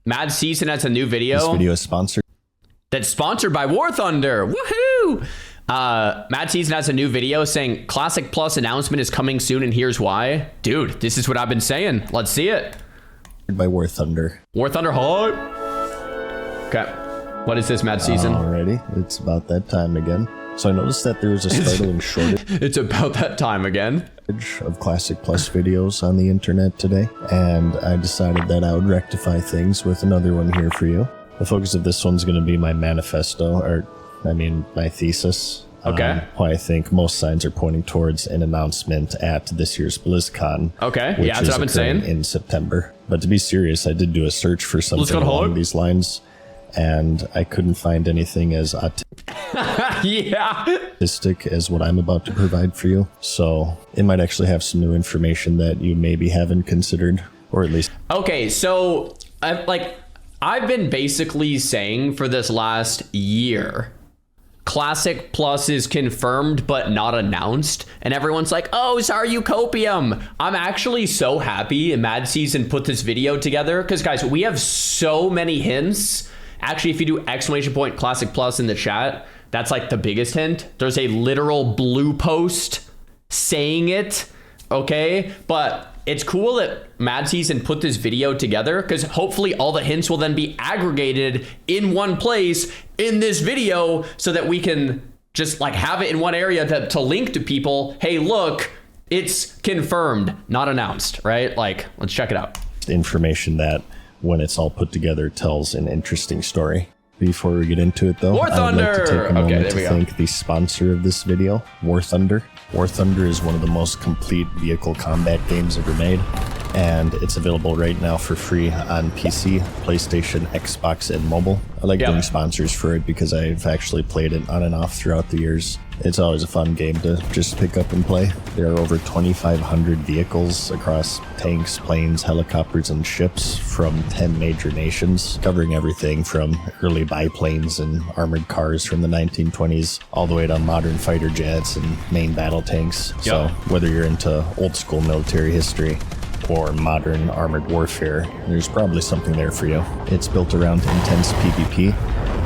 Mad Season has a new video. This video is sponsored. That's sponsored by War Thunder. Woohoo! Mad Season has a new video saying Classic Plus announcement is coming soon, and here's why. Dude, this is what I've been saying. Let's see it. By War Thunder. War Thunder hype. Okay. What is this, Mad Season? Alrighty, it's about that time again. So I noticed that there was a startling shortage It's about that time again. of Classic Plus videos on the internet today, and I decided that I would rectify things with another one here for you. The focus of this one's going to be my manifesto, or I mean my thesis. Okay. Why I think most signs are pointing towards an announcement at this year's BlizzCon. Okay, which yeah, that's what I've been saying. In September. But to be serious, I did do a search for something along these lines, and I couldn't find anything as artistic as what I'm about to provide for you. So it might actually have some new information that you maybe haven't considered, or at least. Okay, so I've been basically saying for this last year, Classic Plus is confirmed but not announced, and everyone's like, oh, Xaryu copium. I'm actually so happy Mad Season put this video together, because guys, we have so many hints. Actually, if you do exclamation point Classic Plus in the chat, that's like the biggest hint. There's a literal blue post saying it, okay? But it's cool that Mad Season put this video together, because hopefully all the hints will then be aggregated in one place in this video, so that we can just like have it in one area to link to people. Hey, look, it's confirmed, not announced, right? Like, let's check it out. Information that, when it's all put together, tells an interesting story. Before we get into it, though, War Thunder! I'd like to take a moment to go. thank the sponsor of this video, War Thunder. War Thunder is one of the most complete vehicle combat games ever made, and it's available right now for free on PC, PlayStation, Xbox, and mobile. I like doing sponsors for it because I've actually played it on and off throughout the years. It's always a fun game to just pick up and play. There are over 2,500 vehicles across tanks, planes, helicopters, and ships from 10 major nations, covering everything from early biplanes and armored cars from the 1920s all the way to modern fighter jets and main battle tanks. So whether you're into old school military history or modern armored warfare, there's probably something there for you. It's built around intense PvP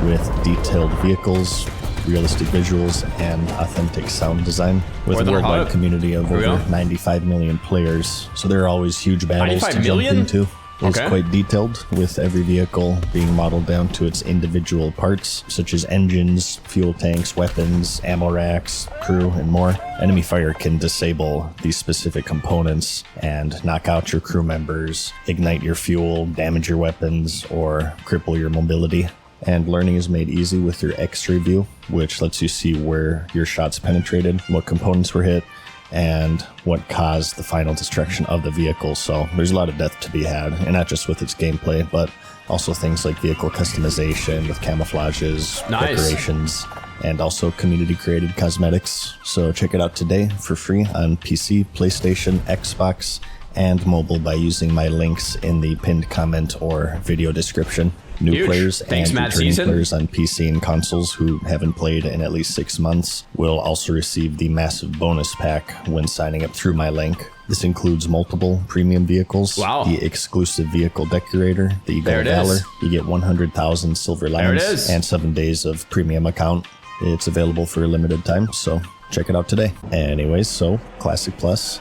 with detailed vehicles, realistic visuals, and authentic sound design, with a worldwide community of over 95 million players. So there are always huge battles to jump into. It's quite detailed, with every vehicle being modeled down to its individual parts, such as engines, fuel tanks, weapons, ammo racks, crew, and more. Enemy fire can disable these specific components and knock out your crew members, ignite your fuel, damage your weapons, or cripple your mobility. And learning is made easy with your X-ray view, which lets you see where your shots penetrated, what components were hit, and what caused the final destruction of the vehicle. So there's a lot of depth to be had, and not just with its gameplay, but also things like vehicle customization with camouflages, decorations, and also community-created cosmetics. So check it out today for free on PC, PlayStation, Xbox, and mobile by using my links in the pinned comment or video description. New players and returning players on PC and consoles who haven't played in at least 6 months will also receive the massive bonus pack when signing up through my link. This includes multiple premium vehicles, the exclusive vehicle decorator, the Eagle of Valor. You get 100,000 silver lions and 7 days of premium account. It's available for a limited time, so check it out today. Anyways, so Classic Plus,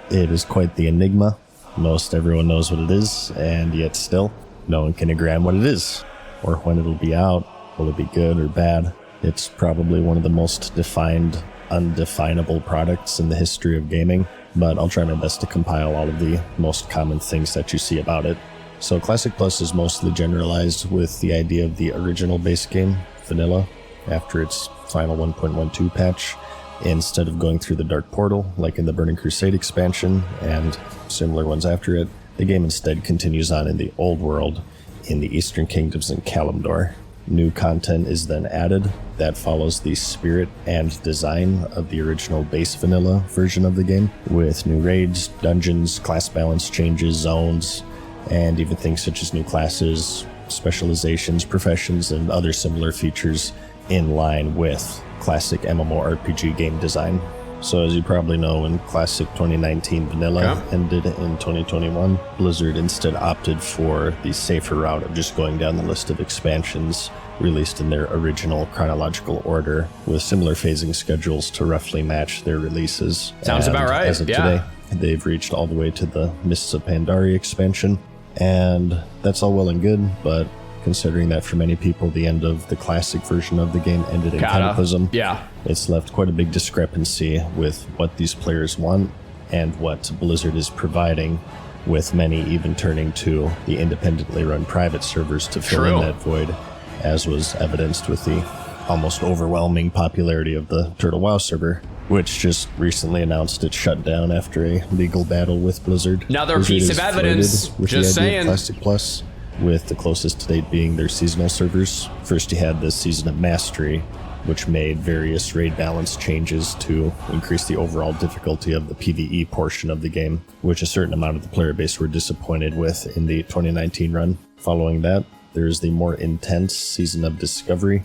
it is quite the enigma. Most everyone knows what it is, and yet still no one can agree on what it is, or when it'll be out. Will it be good or bad? It's probably one of the most defined, undefinable products in the history of gaming, but I'll try my best to compile all of the most common things that you see about it. So Classic Plus is mostly generalized with the idea of the original base game, vanilla, after its final 1.12 patch. Instead of going through the Dark Portal, like in the Burning Crusade expansion and similar ones after it, the game instead continues on in the old world, in the Eastern Kingdoms and Kalimdor. New content is then added that follows the spirit and design of the original base vanilla version of the game, with new raids, dungeons, class balance changes, zones, and even things such as new classes, specializations, professions, and other similar features in line with classic MMORPG game design. So as you probably know, when Classic 2019 Vanilla ended in 2021, Blizzard instead opted for the safer route of just going down the list of expansions released in their original chronological order, with similar phasing schedules to roughly match their releases. Sounds about right. As of today, they've reached all the way to the Mists of Pandaria expansion, and that's all well and good, but considering that for many people the end of the classic version of the game ended in Cataclysm, it's left quite a big discrepancy with what these players want and what Blizzard is providing, with many even turning to the independently run private servers to fill in that void, as was evidenced with the almost overwhelming popularity of the Turtle WoW server, which just recently announced its shutdown after a legal battle with Blizzard. Another piece of evidence, just saying. Classic Plus, with the closest to date being their seasonal servers. First you had the Season of Mastery, which made various raid balance changes to increase the overall difficulty of the PvE portion of the game, which a certain amount of the player base were disappointed with in the 2019 run. Following that, there's the more intense Season of Discovery,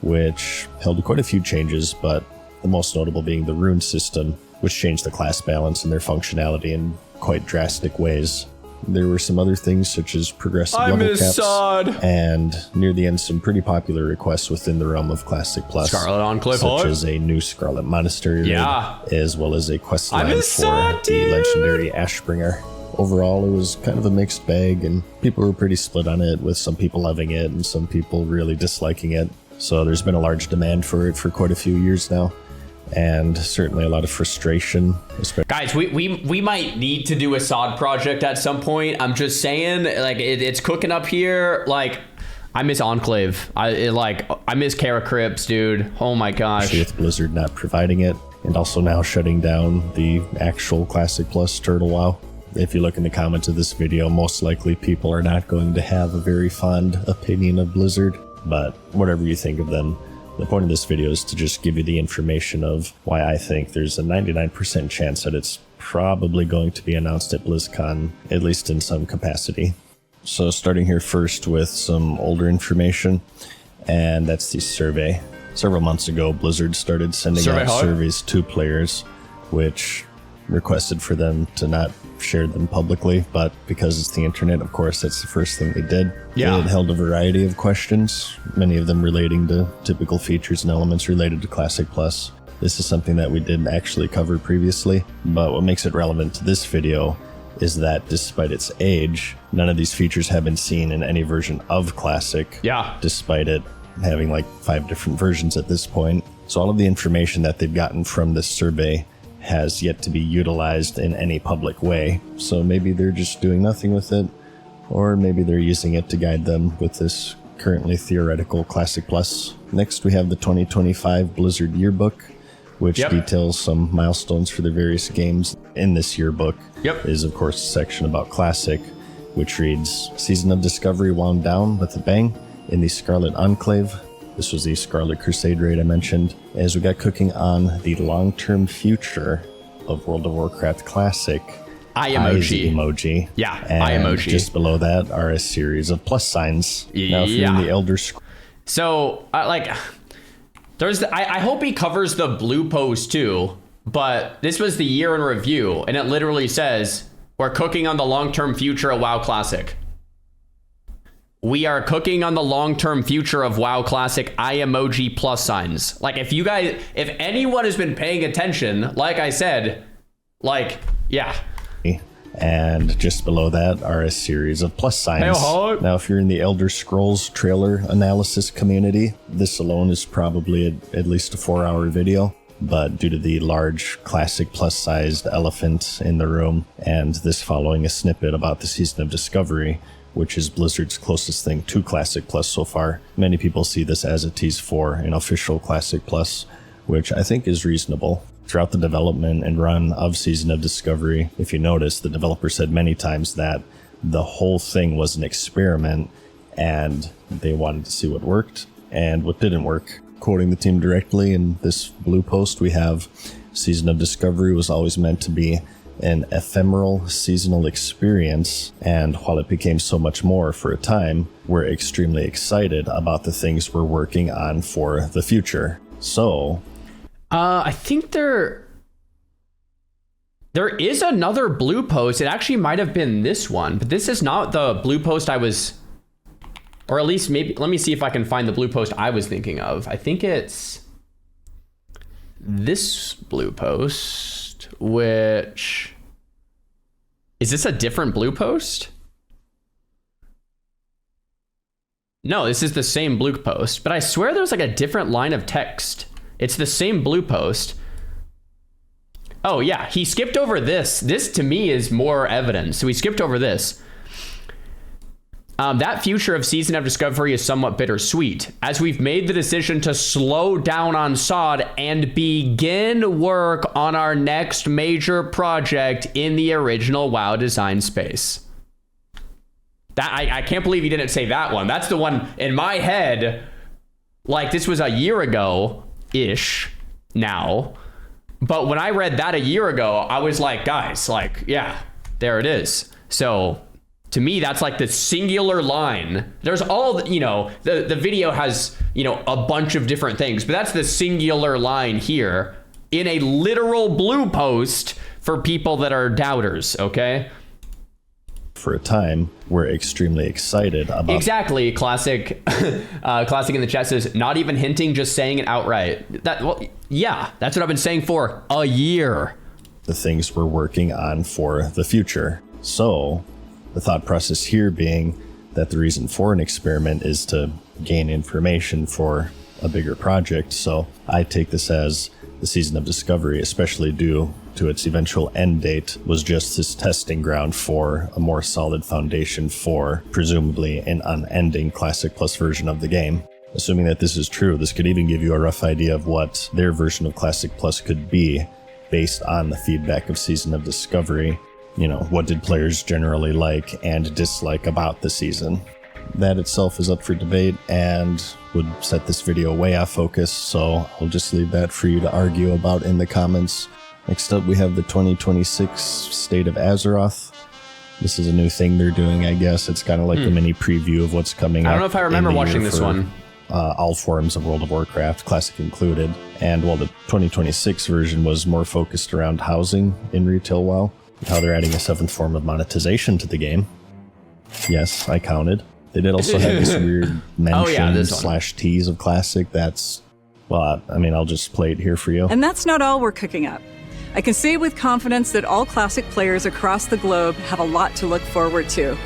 which held quite a few changes, but the most notable being the rune system, which changed the class balance and their functionality in quite drastic ways. There were some other things such as progressive level caps, and near the end some pretty popular requests within the realm of Classic Plus, Scarlet Enclave, such as a new Scarlet Monastery raid, as well as a quest line for the legendary Ashbringer. Overall, it was kind of a mixed bag, and people were pretty split on it, with some people loving it and some people really disliking it. So there's been a large demand for it for quite a few years now, and certainly a lot of frustration. Guys, we might need to do a SOD project at some point. I'm just saying, like, it's cooking up here. Like, I miss Enclave. I miss Kara Crypts, dude. Oh my gosh. With Blizzard not providing it, and also now shutting down the actual Classic Plus Turtle WoW. If you look in the comments of this video, most likely people are not going to have a very fond opinion of Blizzard, but whatever you think of them, the point of this video is to just give you the information of why I think there's a 99% chance that it's probably going to be announced at BlizzCon, at least in some capacity. So starting here first with some older information, and that's the survey. Several months ago, Blizzard started sending out surveys to players, which requested for them to not share them publicly, but because it's the internet, of course, that's the first thing they did. It held a variety of questions, many of them relating to typical features and elements related to Classic Plus. This is something that we did actually cover previously, but what makes it relevant to this video is that despite its age, none of these features have been seen in any version of Classic, despite it having like 5 different versions at this point. So all of the information that they've gotten from this survey has yet to be utilized in any public way. So maybe they're just doing nothing with it, or maybe they're using it to guide them with this currently theoretical Classic Plus. Next, we have the 2025 Blizzard Yearbook, which details some milestones for the various games. In this yearbook is, of course, a section about Classic, which reads, Season of Discovery wound down with a bang in the Scarlet Enclave. This was the Scarlet Crusade raid I mentioned, as we got cooking on the long-term future of World of Warcraft Classic. Eye emoji. Eye emoji. Just below that are a series of plus signs. Now, if you're in the Elder Scrolls... So, there's I hope he covers the blue post too, but this was the year in review, and it literally says, we're cooking on the long-term future of WoW Classic. We are cooking on the long-term future of WoW Classic, eye emoji plus signs. Like, if anyone has been paying attention, like I said, And just below that are a series of plus signs. Now, if you're in the Elder Scrolls trailer analysis community, this alone is probably at least a 4-hour video. But due to the large Classic Plus-sized elephant in the room, and this following a snippet about the Season of Discovery, which is Blizzard's closest thing to Classic Plus so far, many people see this as a tease for an official Classic Plus, which I think is reasonable. Throughout the development and run of Season of Discovery, if you notice, the developer said many times that the whole thing was an experiment and they wanted to see what worked and what didn't work. Quoting the team directly in this blue post, we have Season of Discovery was always meant to be an ephemeral seasonal experience, and while it became so much more for a time, we're extremely excited about the things we're working on for the future. So I think they're There is another blue post. It actually might have been this one, but this is not the blue post I was, or at least maybe, let me see if I can find the blue post I was thinking of. I think it's this blue post, which, is this a different blue post? No, this is the same blue post, but I swear there's like a different line of text. It's the same blue post. Oh yeah, he skipped over this. This to me is more evidence. So he skipped over this. That future of Season of Discovery is somewhat bittersweet, as we've made the decision to slow down on SOD and begin work on our next major project in the original WoW design space. That I can't believe he didn't say that one. That's the one in my head. Like, this was a year ago-ish now. But when I read that a year ago, I was like, guys, like, yeah, there it is. So to me, that's like the singular line. There's all, you know, the video has, you know, a bunch of different things, but that's the singular line here in a literal blue post for people that are doubters, okay? For a time, we're extremely excited about. Exactly. Classic classic in the chat says, not even hinting, just saying it outright. That, well, yeah, that's what I've been saying for a year. The things we're working on for the future. So the thought process here being that the reason for an experiment is to gain information for a bigger project. So I take this as the Season of Discovery, especially due to its eventual end date, was just this testing ground for a more solid foundation for presumably an unending Classic Plus version of the game. Assuming that this is true, this could even give you a rough idea of what their version of Classic Plus could be based on the feedback of Season of Discovery. You know, what did players generally like and dislike about the season? That itself is up for debate and would set this video way off focus, so I'll just leave that for you to argue about in the comments. Next up, we have the 2026 State of Azeroth. This is a new thing they're doing, I guess. It's kind of like a mini preview of what's coming up. I don't know if I remember watching this one. All forms of World of Warcraft, Classic included. And while the 2026 version was more focused around housing in retail WoW, how they're adding a 7th form of monetization to the game. Yes, I counted. They did also have this weird mention slash tease of Classic. That's, well, I mean, I'll just play it here for you. And that's not all we're cooking up. I can say with confidence that all Classic players across the globe have a lot to look forward to.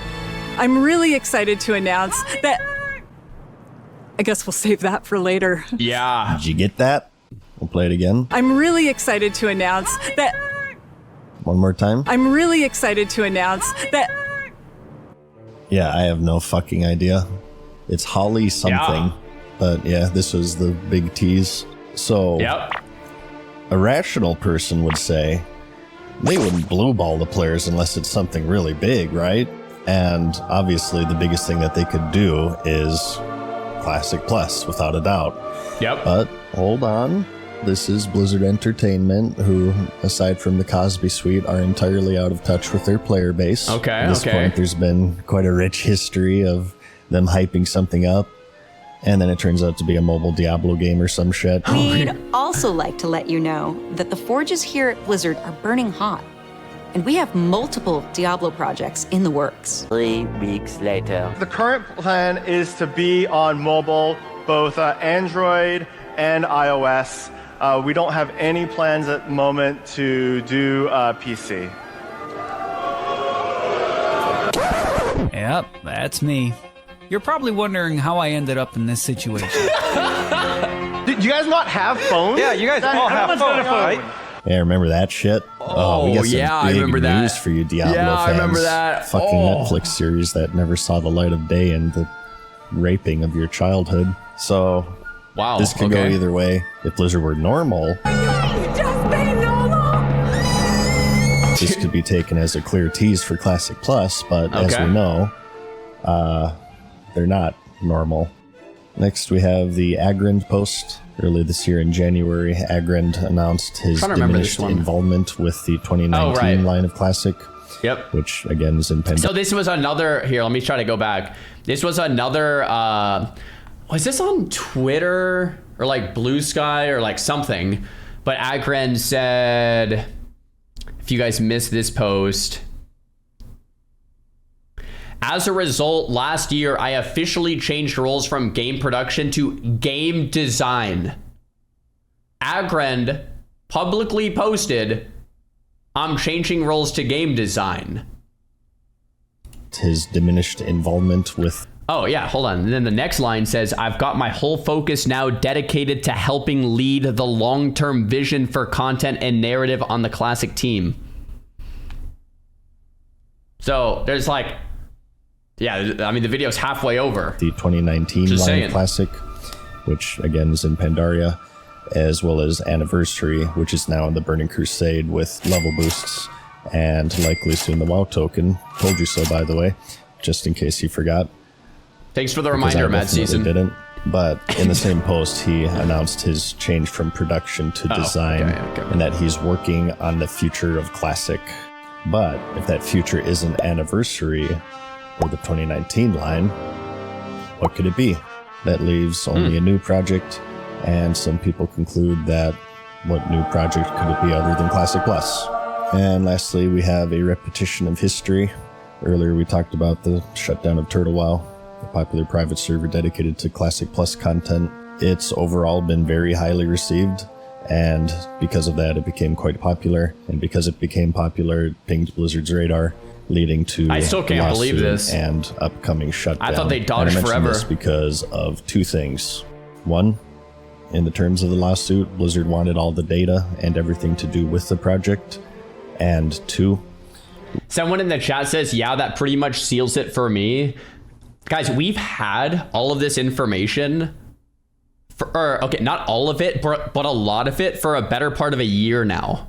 I'm really excited to announce that... I guess we'll save that for later. Yeah. Did you get that? We'll play it again. I'm really excited to announce that... One more time. I'm really excited to announce that... Yeah, I have no fucking idea. It's Holly something. But yeah, this was the big tease. So... Yep. A rational person would say they wouldn't blue ball the players unless it's something really big, right? And obviously the biggest thing that they could do is Classic Plus, without a doubt. Yep. But hold on. This is Blizzard Entertainment, who, aside from the Cosby Suite, are entirely out of touch with their player base. Okay, At this point, there's been quite a rich history of them hyping something up, and then it turns out to be a mobile Diablo game or some shit. We'd also like to let you know that the forges here at Blizzard are burning hot, and we have multiple Diablo projects in the works. 3 weeks later. The current plan is to be on mobile, both Android and iOS. We don't have any plans at the moment to do PC. Yep, that's me. You're probably wondering how I ended up in this situation. Do you guys not have phones? Yeah, you guys all have phones, right? Yeah, remember that shit? Oh, we got some yeah, I big remember that. news for you Diablo fans. I remember that. Fucking Netflix series that never saw the light of day and the raping of your childhood. So, wow, this could go either way. If Blizzard were normal, this could be taken as a clear tease for Classic Plus, but as we know, they're not normal. Next, we have the Agrand post. Earlier this year in January, Agrand announced his diminished involvement with the 2019 line of Classic. Yep. Which, again, is in So this was another... Here, let me try to go back. This was another... was this on Twitter? Or like Blue Sky or like something? But Agrand said... if you guys missed this post. As a result, last year, I officially changed roles from game production to game design. Agrand publicly posted, I'm changing roles to game design. His diminished involvement with... Oh, yeah, hold on. And then the next line says, I've got my whole focus now dedicated to helping lead the long-term vision for content and narrative on the Classic team. So there's like... Yeah, I mean, the video's halfway over. The 2019 Just line saying. Classic, which again is in Pandaria, as well as Anniversary, which is now in the Burning Crusade with level boosts, and likely soon the WoW token. Told you so, by the way, just in case you forgot. Thanks for the Because reminder, I Mad definitely Season. didn't. But in the same post, he announced his change from production to design, okay. and that he's working on the future of Classic. But if that future isn't Anniversary or the 2019 line, what could it be? That leaves only a new project, and some people conclude that what new project could it be other than Classic Plus? And lastly, we have a repetition of history. Earlier we talked about the shutdown of Turtle WoW, a popular private server dedicated to Classic Plus content. It's overall been very highly received, and because of that it became quite popular, and because it became popular it pinged Blizzard's radar, leading to I still can't believe lawsuit this. and upcoming shutdown. I thought they dodged And I mention forever. this because of two things. One, in the terms of the lawsuit, Blizzard wanted all the data and everything to do with the project. And two, Someone in the chat says, yeah, that pretty much seals it for me. Guys, we've had all of this information, okay, not all of it, but a lot of it for a better part of a year now.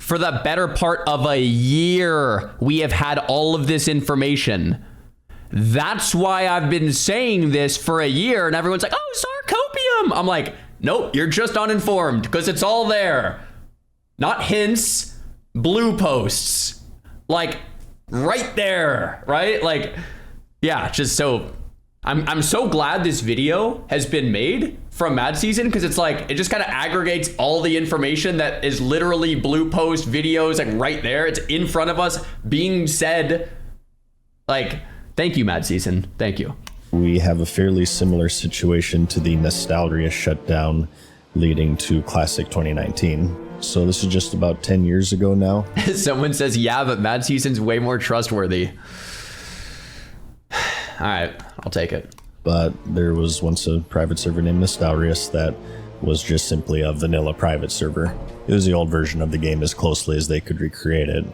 For the better part of a year, we have had all of this information. That's why I've been saying this for a year, and everyone's like, oh, Sarcopium. I'm like, nope, you're just uninformed, because it's all there. Not hints, blue posts. Like, right there, right? Like, yeah, just so... I'm so glad this video has been made from Mad Season, because it's like, it just kind of aggregates all the information that is literally blue post videos, like right there. It's in front of us being said. Like, thank you, Mad Season. Thank you. we have a fairly similar situation to the Nostalgia shutdown leading to Classic 2019. So this is just about 10 years ago now. Someone says, yeah, but Mad Season's way more trustworthy. All right, I'll take it. But there was once a private server named Nostalrius that was just simply a vanilla private server. It was the old version of the game as closely as they could recreate it,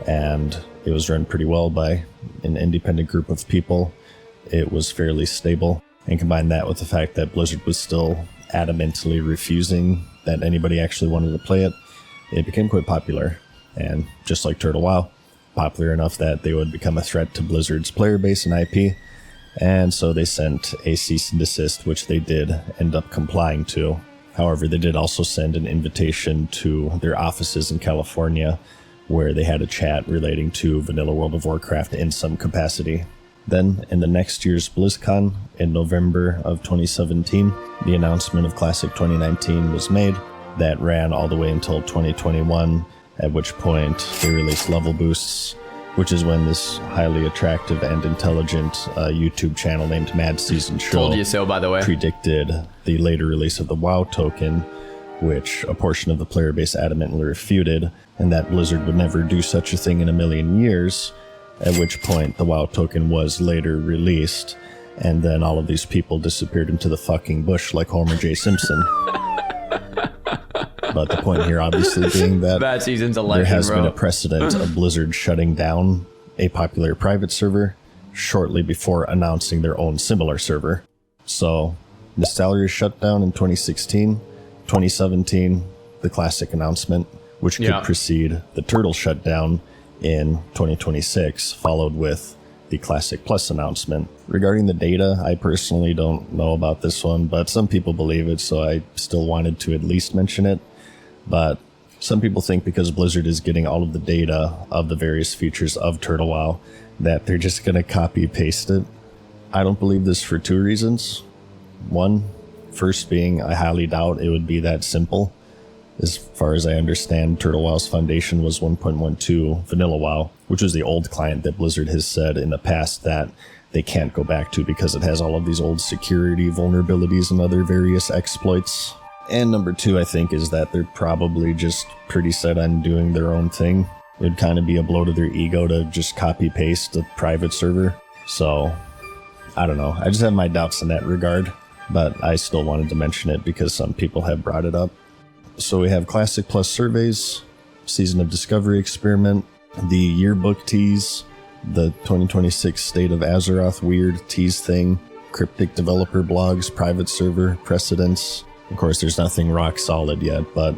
and it was run pretty well by an independent group of people. It was fairly stable, and combine that with the fact that Blizzard was still adamantly refusing that anybody actually wanted to play it, it became quite popular. And just like Turtle WoW, popular enough that they would become a threat to Blizzard's player base and IP. And so they sent a cease and desist, which they did end up complying to. However, they did also send an invitation to their offices in California, where they had a chat relating to vanilla World of Warcraft in some capacity. Then, in the next year's BlizzCon, in November of 2017, the announcement of Classic 2019 was made. That ran all the way until 2021, at which point they released level boosts, which is when this highly attractive and intelligent YouTube channel named Mad Season Show Told you so, by the way. predicted the later release of the WoW token, which a portion of the player base adamantly refuted, and that Blizzard would never do such a thing in a million years, at which point the WoW token was later released, and then all of these people disappeared into the fucking bush like Homer J. Simpson. But the point here obviously being that Mad Season's a there legend, has bro. been a precedent of Blizzard shutting down a popular private server shortly before announcing their own similar server. So, Nostalgia shut down in 2016, 2017, the Classic announcement, which could Yeah. precede the Turtle shutdown in 2026, followed with the Classic Plus announcement. Regarding the data, I personally don't know about this one, but some people believe it, so I still wanted to at least mention it. But some people think because Blizzard is getting all of the data of the various features of Turtle WoW, that they're just going to copy-paste it. I don't believe this for two reasons. One, first being, I highly doubt it would be that simple. As far as I understand, Turtle WoW's foundation was 1.12 Vanilla WoW, which was the old client that Blizzard has said in the past that they can't go back to because it has all of these old security vulnerabilities and other various exploits. And number two, I think, is that they're probably just pretty set on doing their own thing. It would kind of be a blow to their ego to just copy-paste a private server. So, I don't know. I just have my doubts in that regard, but I still wanted to mention it because some people have brought it up. So we have Classic Plus surveys, Season of Discovery experiment, the yearbook tease, the 2026 State of Azeroth weird tease thing, cryptic developer blogs, private server, precedents. Of course, there's nothing rock solid yet, but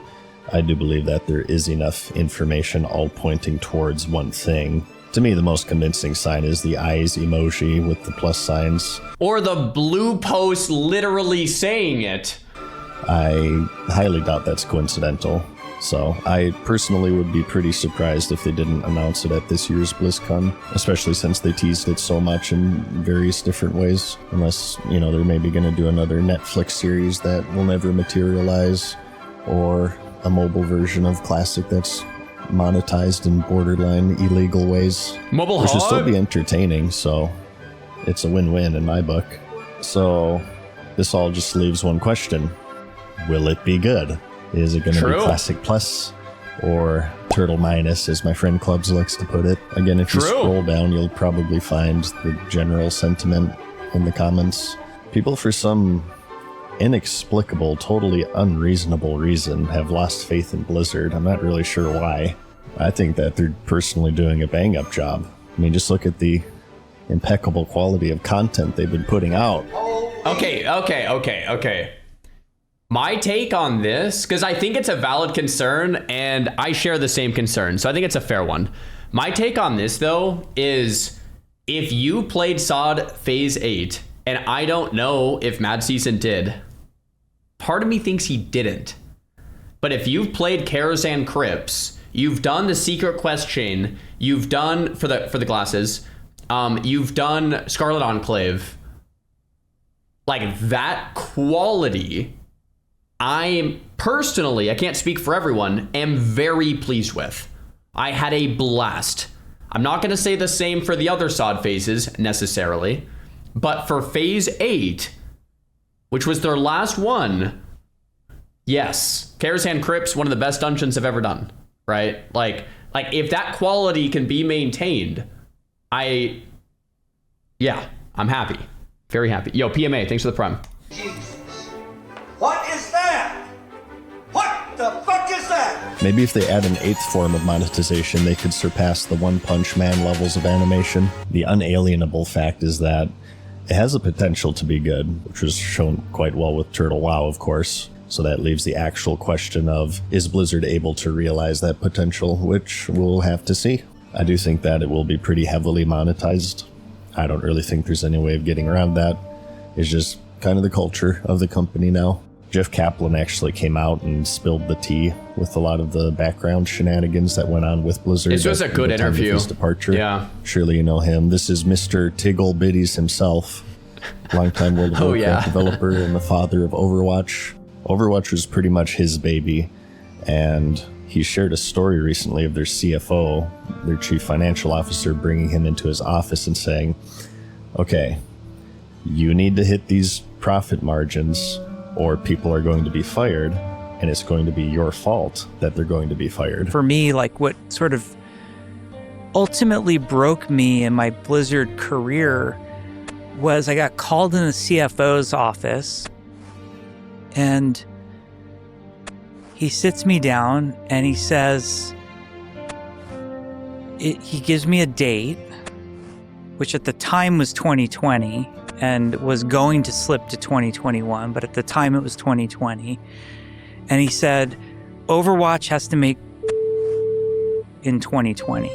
I do believe that there is enough information all pointing towards one thing. To me, the most convincing sign is the eyes emoji with the plus signs. Or the blue post literally saying it. I highly doubt that's coincidental. So I personally would be pretty surprised if they didn't announce it at this year's BlizzCon, especially since they teased it so much in various different ways. Unless, they're maybe going to do another Netflix series that will never materialize, or a mobile version of Classic that's monetized in borderline illegal ways. Mobile which will still hub? be entertaining, so it's a win-win in my book. So this all just leaves one question. Will it be good? Is it going to be Classic Plus or Turtle Minus, as my friend Clubs likes to put it? Again, if you scroll down, you'll probably find the general sentiment in the comments. People, for some inexplicable, totally unreasonable reason, have lost faith in Blizzard. I'm not really sure why. I think that they're personally doing a bang-up job. I mean, just look at the impeccable quality of content they've been putting out. Okay. My take on this, because I think it's a valid concern, and I share the same concern, so I think it's a fair one. My take on this, though, is if you played SOD Phase 8, and I don't know if Mad Season did, part of me thinks he didn't. But if you've played Karazhan Crypts, you've done the Secret Quest Chain, you've done, for the glasses, you've done Scarlet Enclave, like that quality, I personally, I can't speak for everyone, am very pleased with. I had a blast. I'm not going to say the same for the other SOD phases necessarily, but for Phase 8, which was their last one, yes, Karazhan Crypt's one of the best dungeons I've ever done, right? Like if that quality can be maintained, I'm happy. Very happy. Yo, PMA, thanks for the prime. What is that? What the fuck is that? Maybe if they add an 8th form of monetization, they could surpass the One Punch Man levels of animation. The unalienable fact is that it has the potential to be good, which was shown quite well with Turtle WoW, of course. So that leaves the actual question of, is Blizzard able to realize that potential, which we'll have to see. I do think that it will be pretty heavily monetized. I don't really think there's any way of getting around that. It's just kind of the culture of the company now. Jeff Kaplan actually came out and spilled the tea with a lot of the background shenanigans that went on with Blizzard. This was a good interview. His departure. Yeah. Surely you know him. This is Mr. Tiggle Biddies himself, longtime World of Warcraft developer and the father of Overwatch. Overwatch was pretty much his baby, and he shared a story recently of their CFO, their chief financial officer, bringing him into his office and saying, okay, you need to hit these profit margins or people are going to be fired, and it's going to be your fault that they're going to be fired. For me, like what sort of ultimately broke me in my Blizzard career was I got called in the CFO's office, and he sits me down and he says, he gives me a date, which at the time was 2020 and was going to slip to 2021, but at the time it was 2020. And he said, Overwatch has to make in 2020.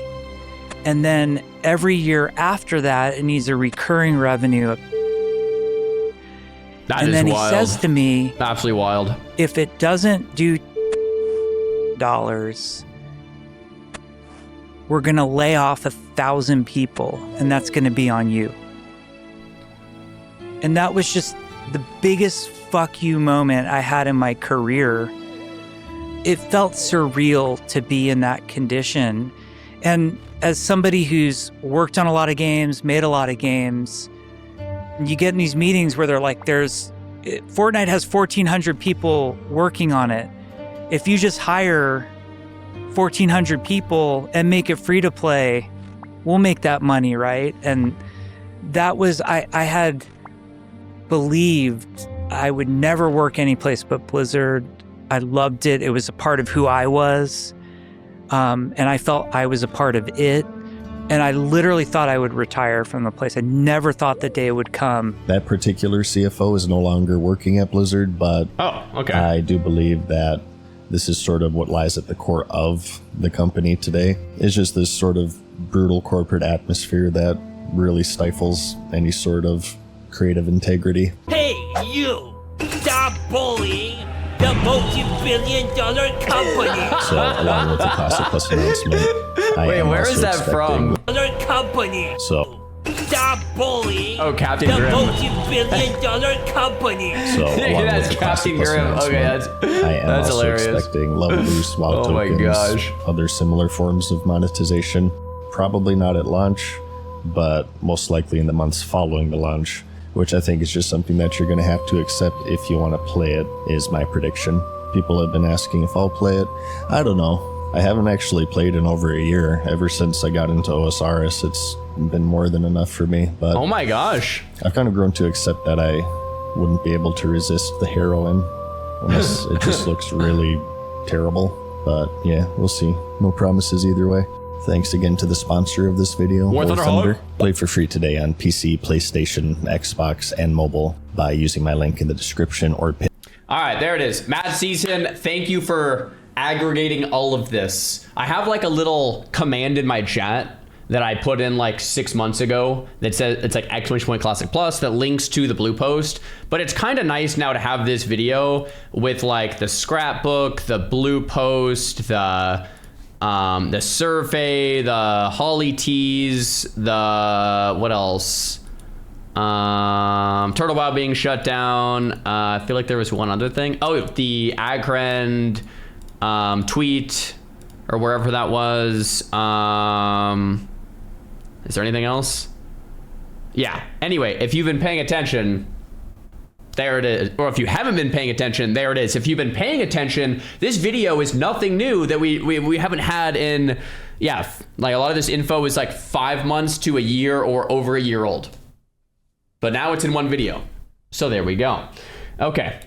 And then every year after that, it needs a recurring revenue. That and is then wild. He says to me, absolutely wild. If it doesn't do dollars, we're going to lay off 1,000 people, and that's going to be on you. And that was just the biggest fuck you moment I had in my career, it felt surreal to be in that condition. And as somebody who's worked on a lot of games, made a lot of games, you get in these meetings where they're like, Fortnite has 1,400 people working on it. If you just hire 1,400 people and make it free to play, we'll make that money, right? And that was, I had believed I would never work any place but Blizzard. I loved it. It was a part of who I was. And I felt I was a part of it. And I literally thought I would retire from the place. I never thought the day would come. That particular CFO is no longer working at Blizzard, but I do believe that this is sort of what lies at the core of the company today. It's just this sort of brutal corporate atmosphere that really stifles any sort of creative integrity. Hey, you! Stop bullying the multi-billion-dollar company! So, along with the Classic Plus announcement, Wait, where is that from? Company. So, stop bullying Captain the Grimm. multi-billion-dollar company. So, along that's with the Captain Classic Plus Grimm. Okay, announcement, that's I am that's also hilarious. expecting level boost, WoW Oh my tokens, gosh. other similar forms of monetization. Probably not at launch, but most likely in the months following the launch, which I think is just something that you're going to have to accept if you want to play it, is my prediction. People have been asking if I'll play it. I don't know. I haven't actually played in over a year. Ever since I got into OSRS, it's been more than enough for me. But Oh my gosh. I've kind of grown to accept that I wouldn't be able to resist the heroin unless it just looks really terrible. But yeah, we'll see. No promises either way. Thanks again to the sponsor of this video, War War Thunder Thunder. Hog. Play for free today on PC, PlayStation, Xbox, and mobile by using my link in the description or pin. All right, there it is. Mad Season, thank you for aggregating all of this. I have like a little command in my chat that I put in like 6 months ago that says it's like !Classic Plus that links to the blue post. But it's kind of nice now to have this video with like the scrapbook, the blue post, the survey, the Holly tease, the what else? Turtle Wow being shut down. I feel like there was one other thing. Oh, the Agrand tweet or wherever that was. Is there anything else? Yeah. Anyway, if you've been paying attention, there it is. Or if you haven't been paying attention, there it is. If you've been paying attention, this video is nothing new that we haven't had in, like a lot of this info is like 5 months to a year or over a year old. But now it's in one video. So there we go. Okay.